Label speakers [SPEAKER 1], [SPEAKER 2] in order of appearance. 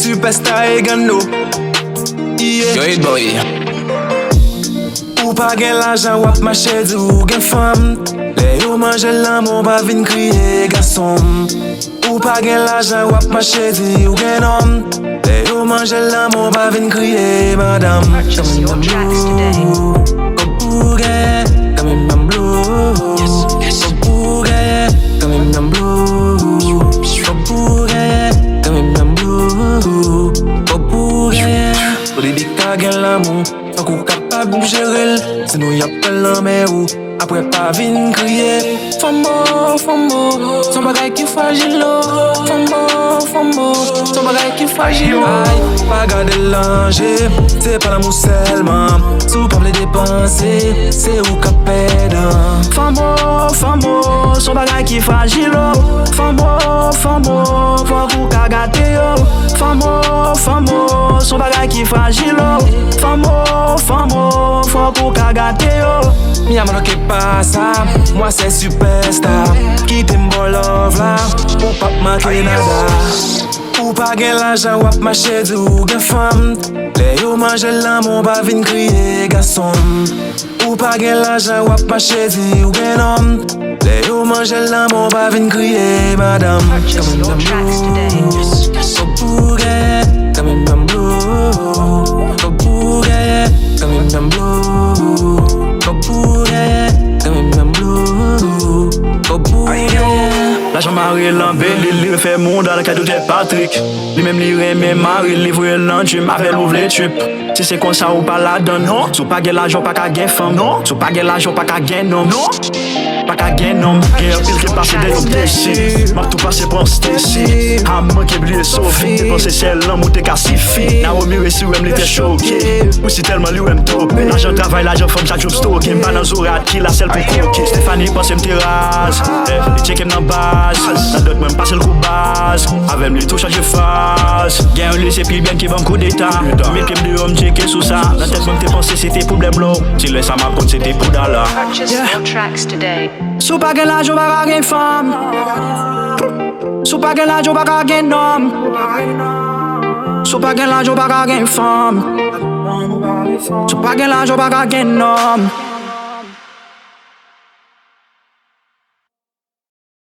[SPEAKER 1] superstar et gano.
[SPEAKER 2] Yo Edboy.
[SPEAKER 1] Ou pas gen l'argent wap mache di ou gen femme. Le yo manje l'amour pa vin kriye garçon. Ou pas gen l'argent wap mache di ou gen homme. Le yo manje l'amour pa vin kriye madame.
[SPEAKER 3] Purchase your tracks today.
[SPEAKER 1] Ou gen, comme une blue. Ou gen, comme une blue. Ou gen, comme une blue. Ou gen, pour les big ka gen l'amour. Faut qu'on capable de gérer. Sinon y'a pas l'homme ou après pas vin crier. Famo, son bagay qui fragile. Famo, son bagay qui fragile. Aïe, pas garder l'enjeu. C'est pas l'amour seulement. Sous pas les dépenser, c'est où qu'a pédant. Famo, son bagay qui fragile. Famo, faut qu'on qu'a gâté. Famo, son bagay qui fragile. Famo, faut qu'on qu'a gâté. Mi amano que pasa, moi c'est superstar. Qui t'aime bon love là, ou pas manquer nada. Ou pas gen l'argent wap mache di ou gen femme. Le yo mange l'amour pa vin kriye garçon. Ou pas gen l'argent wap mache di ou gen homme. Le yo mange l'amour pa vin kriye madame.
[SPEAKER 3] Purchase your tracks today.
[SPEAKER 1] Ou gen, comme une blue. Ou gen, comme une blue.
[SPEAKER 4] L'argent marié l'embelli, li refait monde dans le cadre de Patrick. Li même li remet mari, li voye l'enjeu, m'avait l'ouvre les tubes. Si c'est comme ça ou pas là-dedans, non. Sou pas gen l'argent, pas qu'à gen femme, non. Sou pas gen l'argent, pas qu'à gen homme, non. Pas qu'à gen homme, gen un pile qui passe des hommes déchis. M'a tout passé pour un Stacy. A manqué blié Sophie, dépensé celle l'amour t'es cassifi. Na omi reçu ou m'l'était choqué. Ou si tellement li ou m'topé. L'argent travail, l'argent femme, chaque jour stocké. M'pas dans zorat qui la selle pour coquer. Stéphanie pense m'terrasse. Li check m'nan base. Nan d'autres même passe le coup base. Avec m'li tout changer face. Gen un lycée puis bien qui va m'coup d'état. Mais qui m'di homme checké sous ça. Dans tête m'te pensé c'était problème l'eau. Si le ça m'a compte c'était pour dollar.
[SPEAKER 3] Purchase your tracks today.
[SPEAKER 4] Sou pa gen l'argent, pa ka gen femme. Sou pa gen l'argent, pa ka gen homme. Sou pa gen l'argent, pa ka gen femme. Sou pa gen l'argent, pa ka gen homme.